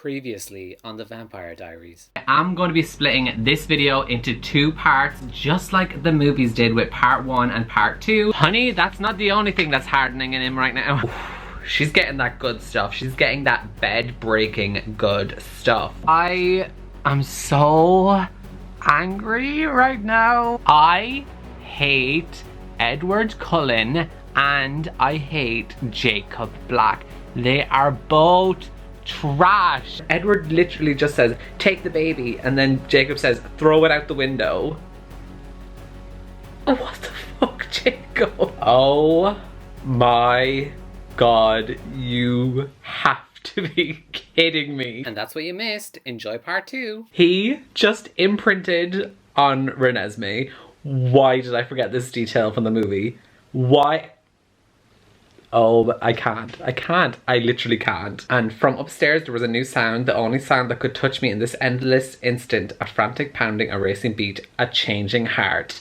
Previously on the Vampire Diaries. I'm going to be splitting this video into two parts, just like the movies did with part 1 and part 2. Honey, that's not the only thing that's hardening in him right now. She's getting that good stuff. She's getting that bed-breaking good stuff. I am so angry right now. I hate Edward Cullen and I hate Jacob Black. They are both trash. Edward literally just says, take the baby, and then Jacob says, throw it out the window. Oh, what the fuck, Jacob? Oh my god, you have to be kidding me. And that's what you missed. Enjoy part 2. He just imprinted on Renesmee. Why did I forget this detail from the movie? Why? Oh, I can't. I literally can't. And from upstairs there was a new sound, the only sound that could touch me in this endless instant. A frantic pounding, a racing beat, a changing heart.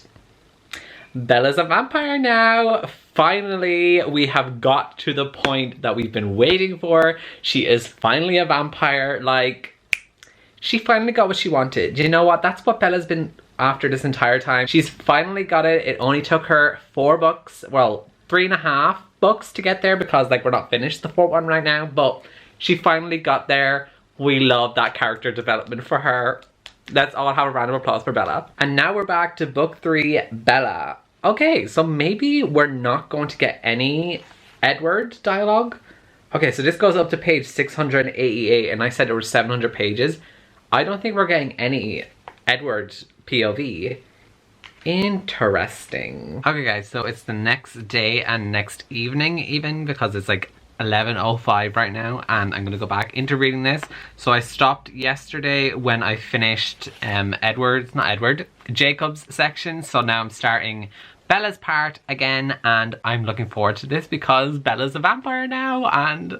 Bella's a vampire now. Finally, we have got to the point that we've been waiting for. She is finally a vampire. Like, she finally got what she wanted. You know what? That's what Bella's been after this entire time. She's finally got it. It only took her 4 books. Well, 3.5 books to get there, because like we're not finished the 4th one right now, but she finally got there. We love that character development for her. Let's all have a round of applause for Bella. And now we're back to book 3, Bella. Okay, so maybe we're not going to get any Edward dialogue. Okay, so this goes up to page 688 and I said there were 700 pages. I don't think we're getting any Edward POV. Interesting. Okay guys, so it's the next day and next evening even, because it's like 11:05 right now, and I'm gonna go back into reading this. So I stopped yesterday when I finished Jacob's section, so now I'm starting Bella's part again, and I'm looking forward to this because Bella's a vampire now, and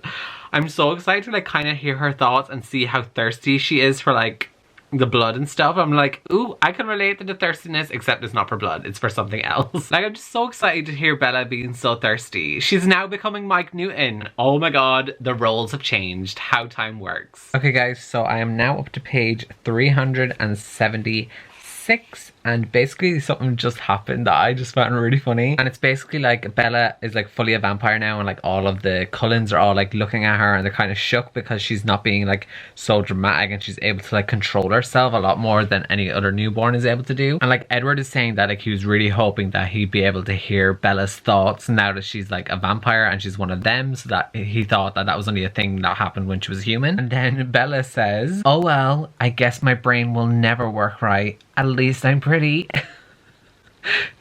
I'm so excited to like kind of hear her thoughts and see how thirsty she is for like the blood and stuff. I'm like, ooh, I can relate to the thirstiness, except it's not for blood, it's for something else. Like, I'm just so excited to hear Bella being so thirsty. She's now becoming Mike Newton. Oh my god, the roles have changed, how time works. Okay guys, so I am now up to page 376, and basically something just happened that I just found really funny. And it's basically like Bella is like fully a vampire now, and like all of the Cullens are all like looking at her and they're kind of shook because she's not being like so dramatic, and she's able to like control herself a lot more than any other newborn is able to do. And like Edward is saying that like he was really hoping that he'd be able to hear Bella's thoughts now that she's like a vampire and she's one of them, so that he thought that that was only a thing that happened when she was human. And then Bella says, oh well, I guess my brain will never work right. At least I'm pretty.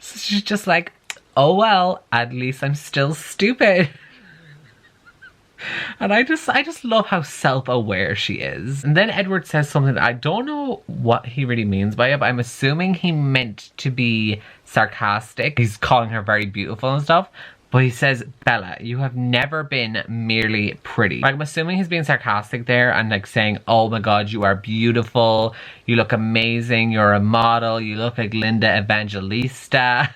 So she's just like, oh well, at least I'm still stupid. And I just love how self-aware she is. And then Edward says something that I don't know what he really means by it, but I'm assuming he meant to be sarcastic. He's calling her very beautiful and stuff. But he says, Bella, you have never been merely pretty. Like, I'm assuming he's being sarcastic there and like saying, oh my god, you are beautiful. You look amazing. You're a model. You look like Linda Evangelista.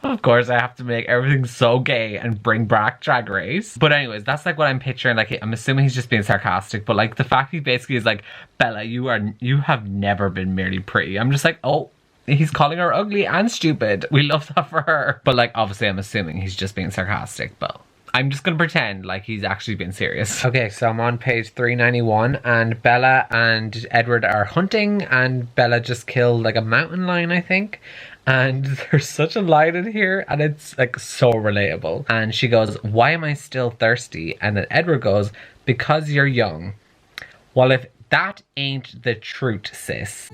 Of course, I have to make everything so gay and bring back Drag Race. But anyways, that's like what I'm picturing. Like, I'm assuming he's just being sarcastic. But like the fact he basically is like, Bella, you have never been merely pretty. I'm just like, oh. He's calling her ugly and stupid. We love that for her. But like, obviously I'm assuming he's just being sarcastic, but I'm just gonna pretend like he's actually being serious. Okay, so I'm on page 391 and Bella and Edward are hunting, and Bella just killed like a mountain lion, I think. And there's such a line in here and it's like so relatable. And she goes, why am I still thirsty? And then Edward goes, because you're young. Well, if that ain't the truth, sis.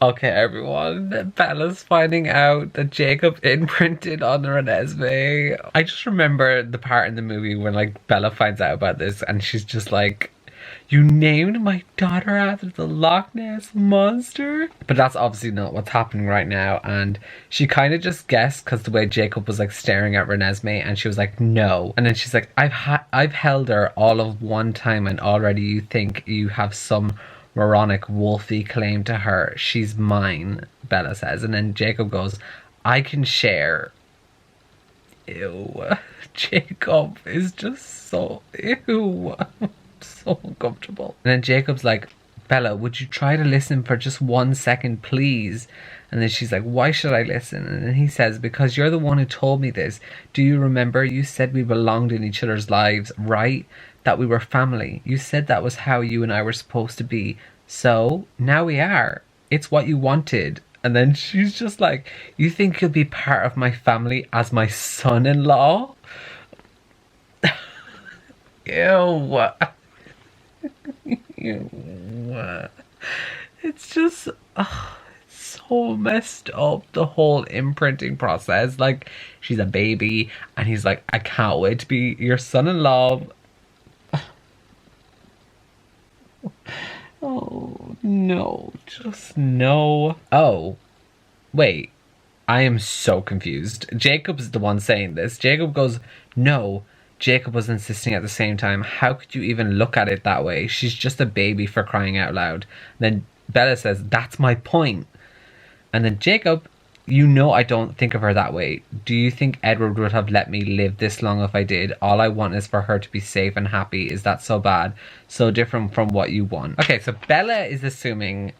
Okay, everyone, Bella's finding out that Jacob imprinted on Renesmee. I just remember the part in the movie when like Bella finds out about this and she's just like, you named my daughter after the Loch Ness Monster? But that's obviously not what's happening right now, and she kind of just guessed because the way Jacob was like staring at Renesmee, and she was like, no. And then she's like, I've held her all of one time and already you think you have some moronic, wolfy claim to her. She's mine, Bella says. And then Jacob goes, I can share. Ew. Jacob is just so... Ew. So uncomfortable. And then Jacob's like, Bella, would you try to listen for just 1 second, please? And then she's like, why should I listen? And then he says, because you're the one who told me this. Do you remember? You said we belonged in each other's lives, right? That we were family. You said that was how you and I were supposed to be. So now we are. It's what you wanted. And then she's just like, you think you'll be part of my family as my son-in-law? Ew. Ew. It's just so messed up, the whole imprinting process. Like, she's a baby and he's like, I can't wait to be your son-in-law. Oh no, just no. Oh wait, I am so confused. Jacob's the one saying this. Jacob goes, no. Jacob was insisting at the same time. How could you even look at it that way? She's just a baby, for crying out loud. Then Bella says, that's my point. And then Jacob, you know I don't think of her that way. Do you think Edward would have let me live this long if I did? All I want is for her to be safe and happy. Is that so bad? So different from what you want. Okay, so Bella is assuming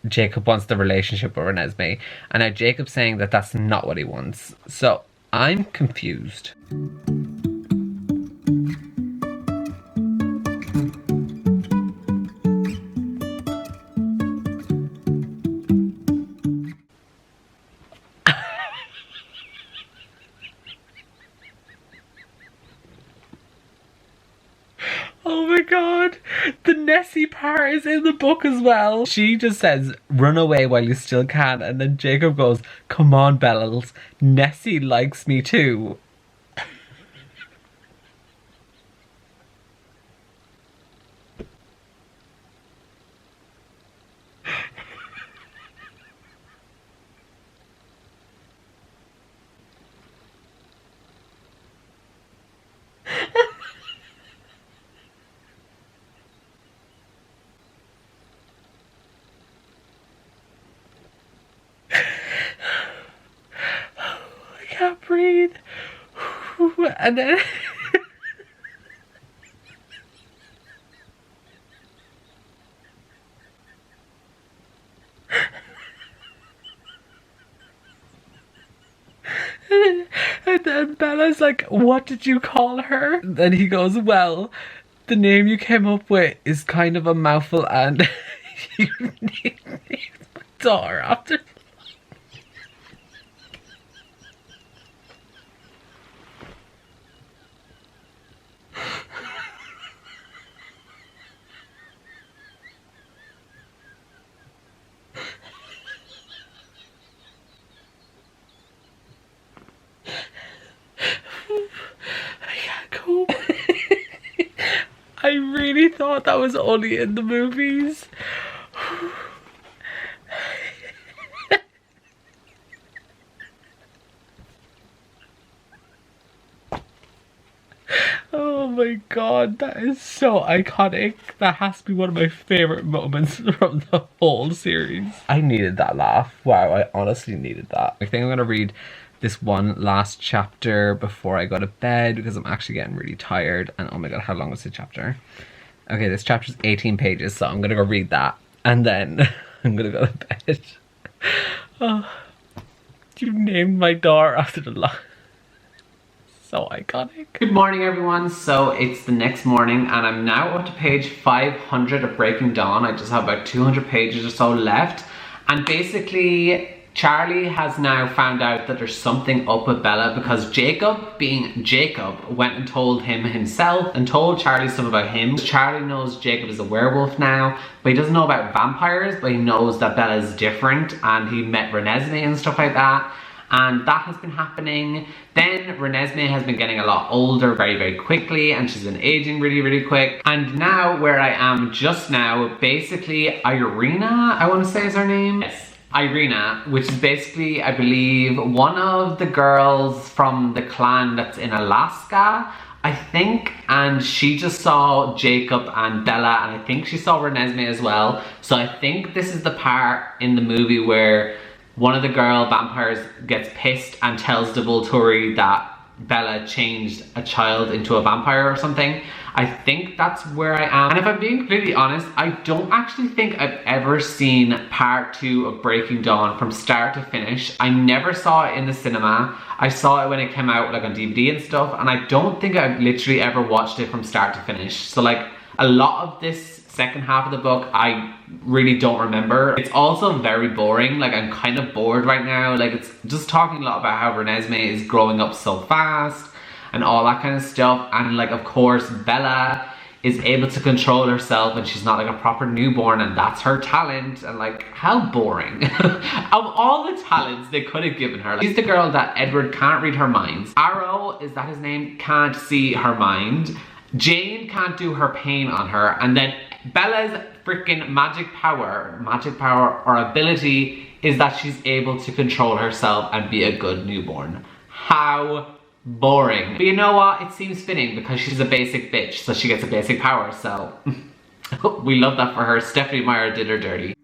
Jacob wants the relationship with Renesmee. And now Jacob's saying that that's not what he wants. So I'm confused. Oh my god, the Nessie part is in the book as well. She just says, run away while you still can. And then Jacob goes, come on, Bells, Nessie likes me too. I can't breathe. And then... and then Bella's like, what did you call her? Then he goes, well, the name you came up with is kind of a mouthful and you named my daughter after... I really thought that was only in the movies. Oh my god, that is so iconic. That has to be one of my favourite moments from the whole series. I needed that laugh. Wow, I honestly needed that. I think I'm gonna read this one last chapter before I go to bed because I'm actually getting really tired. And oh my god, how long is the chapter? Okay, this chapter's 18 pages, so I'm gonna go read that and then I'm gonna go to bed. Oh, you named my daughter after the line. So iconic. Good morning, everyone. So it's the next morning and I'm now up to page 500 of Breaking Dawn. I just have about 200 pages or so left. And basically, Charlie has now found out that there's something up with Bella because Jacob, being Jacob, went and told him himself and told Charlie stuff about him. Charlie knows Jacob is a werewolf now, but he doesn't know about vampires, but he knows that Bella is different and he met Renesmee and stuff like that. And that has been happening. Then Renesmee has been getting a lot older very, very quickly and she's been aging really, really quick. And now where I am just now, basically Irina, I want to say is her name. Yes. Irina, which is basically, I believe, one of the girls from the clan that's in Alaska. I think, and she just saw Jacob and Bella, and I think she saw Renesmee as well. So I think this is the part in the movie where one of the girl vampires gets pissed and tells the Volturi that Bella changed a child into a vampire or something. I think that's where I am. And if I'm being completely honest, I don't actually think I've ever seen part 2 of Breaking Dawn from start to finish. I never saw it in the cinema. I saw it when it came out like on DVD and stuff, and I don't think I've literally ever watched it from start to finish. So like a lot of this second half of the book I really don't remember. It's also very boring. Like I'm kind of bored right now. Like it's just talking a lot about how Renesmee is growing up so fast and all that kind of stuff. And like of course Bella is able to control herself and she's not like a proper newborn and that's her talent. And like how boring. Of all the talents they could have given her. Like, she's the girl that Edward can't read her mind. Arrow, is that his name? Can't see her mind. Jane can't do her pain on her, and then Bella's freaking magic power or ability is that she's able to control herself and be a good newborn. How boring. But you know what? It seems fitting because she's a basic bitch, so she gets a basic power, so we love that for her. Stephanie Meyer did her dirty.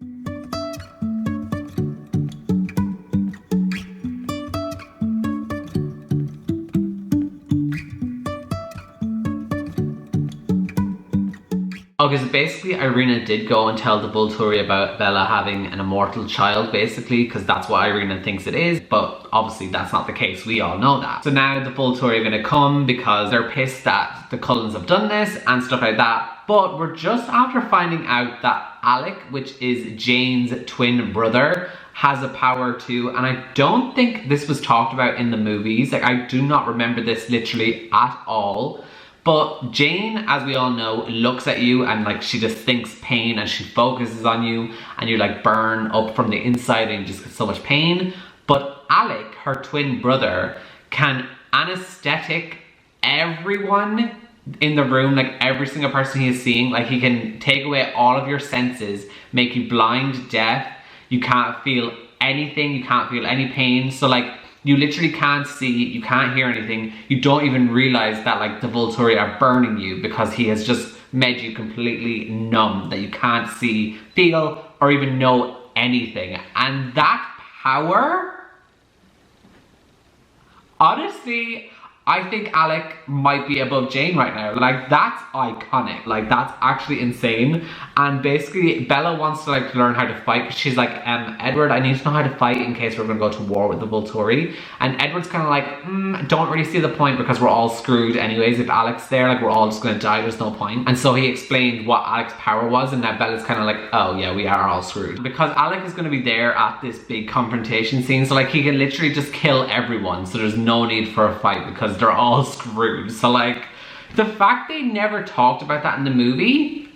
Okay, so basically Irina did go and tell the Volturi about Bella having an immortal child, basically, because that's what Irina thinks it is, but obviously that's not the case, we all know that. So now the Volturi are gonna come because they're pissed that the Cullens have done this and stuff like that, but we're just after finding out that Alec, which is Jane's twin brother, has a power too, and I don't think this was talked about in the movies. Like I do not remember this literally at all. But Jane, as we all know, looks at you and like she just thinks pain and she focuses on you and you like burn up from the inside and you just get so much pain. But Alec, her twin brother, can anesthetic everyone in the room, like every single person he is seeing. Like he can take away all of your senses, make you blind, deaf. You can't feel anything, you can't feel any pain. So like you literally can't see, you can't hear anything. You don't even realize that like the Volturi are burning you because he has just made you completely numb, that you can't see, feel, or even know anything. And that power, honestly, I think Alec might be above Jane right now. Like that's iconic. Like that's actually insane. And basically Bella wants to like learn how to fight. She's like, Edward, I need to know how to fight in case we're gonna go to war with the Volturi. And Edward's kind of like, don't really see the point because we're all screwed anyways. If Alec's there, like we're all just gonna die, there's no point. And so he explained what Alec's power was, and now Bella's kind of like, oh yeah, we are all screwed. Because Alec is gonna be there at this big confrontation scene, so like he can literally just kill everyone, so there's no need for a fight because they're all screwed. So like, the fact they never talked about that in the movie,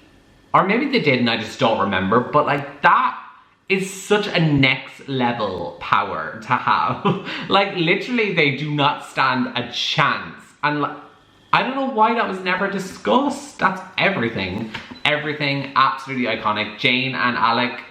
or maybe they did and I just don't remember, but like that is such a next level power to have. Like literally they do not stand a chance. And like, I don't know why that was never discussed. That's everything. Everything absolutely iconic. Jane and Alec,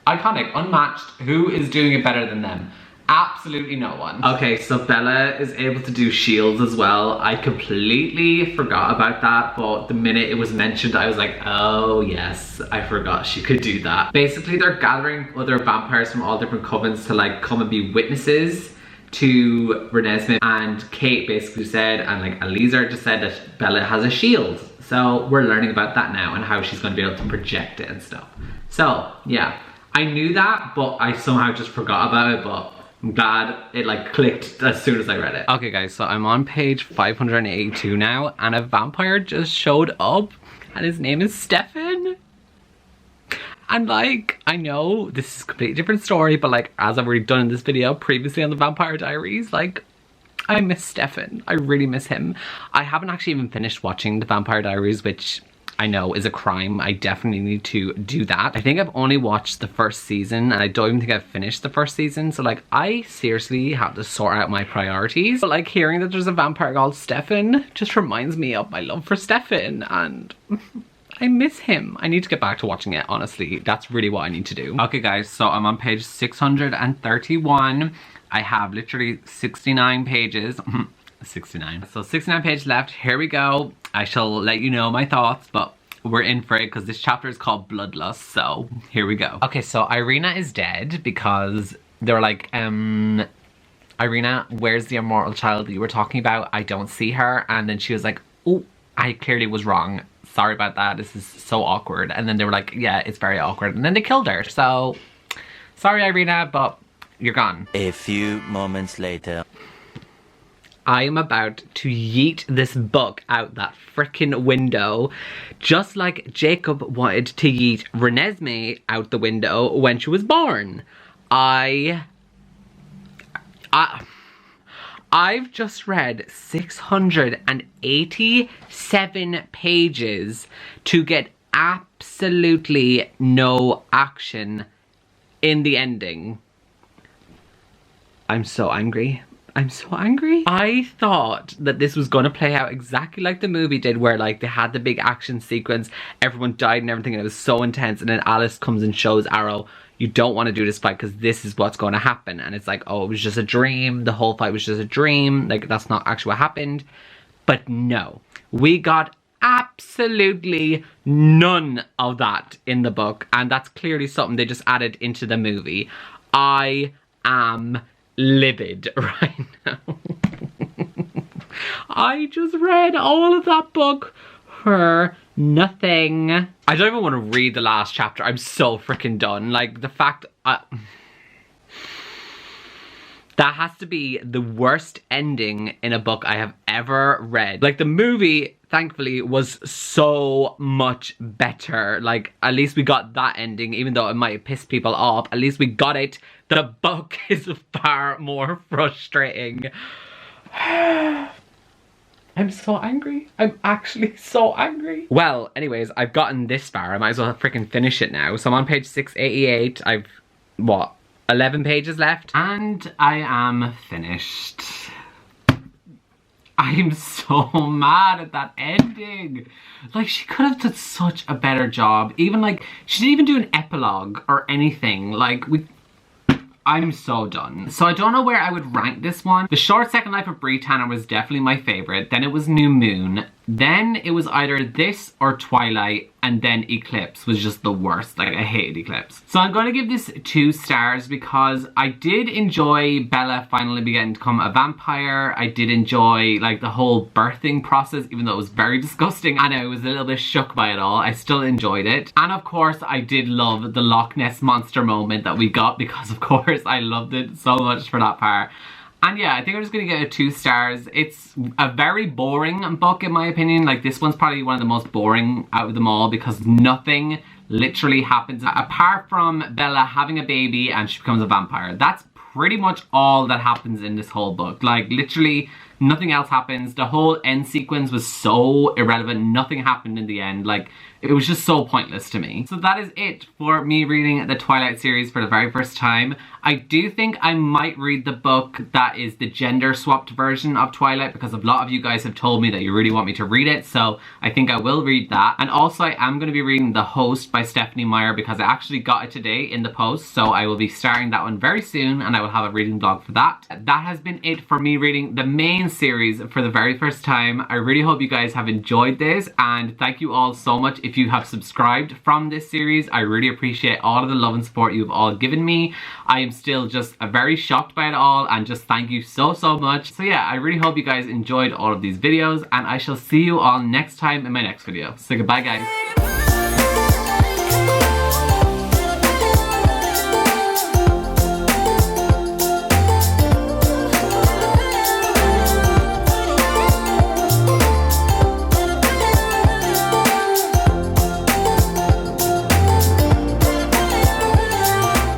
iconic, unmatched. Who is doing it better than them? Absolutely no one. Okay, so Bella is able to do shields as well. I completely forgot about that, but the minute it was mentioned, I was like, oh yes, I forgot she could do that. Basically, they're gathering other vampires from all different covens to like come and be witnesses to Renesmee, and Kate basically said, and like Eliezer just said that Bella has a shield. So we're learning about that now and how she's going to be able to project it and stuff. So yeah, I knew that, but I somehow just forgot about it, but I'm glad it like clicked as soon as I read it. Okay guys, so I'm on page 582 now, and a vampire just showed up and his name is Stefan. And like, I know this is a completely different story, but like as I've already done in this video previously on the Vampire Diaries, like I miss Stefan. I really miss him. I haven't actually even finished watching the Vampire Diaries, which I know is a crime. I definitely need to do that. I think I've only watched the first season and I don't even think I've finished the first season. So like I seriously have to sort out my priorities. But like hearing that there's a vampire called Stefan just reminds me of my love for Stefan, and I miss him. I need to get back to watching it, honestly. That's really what I need to do. Okay guys, so I'm on page 631. I have literally 69 pages. 69. So 69 pages left. Here we go. I shall let you know my thoughts, but we're in for it because this chapter is called Bloodlust. So here we go. Okay, so Irina is dead because they're like, Irina, where's the immortal child that you were talking about? I don't see her. And then she was like, oh, I clearly was wrong. Sorry about that. This is so awkward. And then they were like, yeah, it's very awkward. And then they killed her. So sorry, Irina, but you're gone. A few moments later. I am about to yeet this book out that frickin' window, just like Jacob wanted to yeet Renesmee out the window when she was born. I've just read 687 pages to get absolutely no action in the ending. I'm so angry. I'm so angry. I thought that this was gonna play out exactly like the movie did, where like they had the big action sequence, everyone died and everything, and it was so intense, and then Alice comes and shows Arrow, you don't want to do this fight because this is what's going to happen. And it's like, oh, it was just a dream. The whole fight was just a dream. Like, that's not actually what happened. But no, we got absolutely none of that in the book. And that's clearly something they just added into the movie. I am livid right now. I just read all of that book for nothing. I don't even want to read the last chapter. I'm so freaking done. Like, the fact... that has to be the worst ending in a book I have ever read. Like, the movie, thankfully, was so much better. Like, at least we got that ending, even though it might have pissed people off. At least we got it. The book is far more frustrating. I'm so angry. I'm actually so angry. Well, anyways, I've gotten this far. I might as well freaking finish it now. So I'm on page 688. I've, what, 11 pages left? And I am finished. I'm so mad at that ending. Like, she could have done such a better job. Even like, she didn't even do an epilogue or anything. Like, I'm so done. So I don't know where I would rank this one. The Short Second Life of Bree Tanner was definitely my favorite. Then it was New Moon. Then it was either this or Twilight. And then Eclipse was just the worst. Like, I hated Eclipse. So I'm going to give this 2 stars because I did enjoy Bella finally beginning to become a vampire. I did enjoy, like, the whole birthing process, even though it was very disgusting. And I was a little bit shook by it all. I still enjoyed it. And of course, I did love the Loch Ness Monster moment that we got because, of course, I loved it so much for that part. And yeah, I think I'm just gonna give it 2 stars. It's a very boring book in my opinion. Like, this one's probably one of the most boring out of them all because nothing literally happens apart from Bella having a baby and she becomes a vampire. That's pretty much all that happens in this whole book. Like, literally nothing else happens. The whole end sequence was so irrelevant. Nothing happened in the end. Like, it was just so pointless to me. So that is it for me reading the Twilight series for the very first time. I do think I might read the book that is the gender swapped version of Twilight because a lot of you guys have told me that you really want me to read it. So I think I will read that. And also I am going to be reading The Host by Stephanie Meyer because I actually got it today in the post. So I will be starting that one very soon and I will have a reading blog for that. That has been it for me reading the main series for the very first time. I really hope you guys have enjoyed this and thank you all so much if you have subscribed from this series. I really appreciate all of the love and support you've all given me. I am still just very shocked by it all and just thank you so much. So yeah, I really hope you guys enjoyed all of these videos and I shall see you all next time in my next video. So goodbye guys.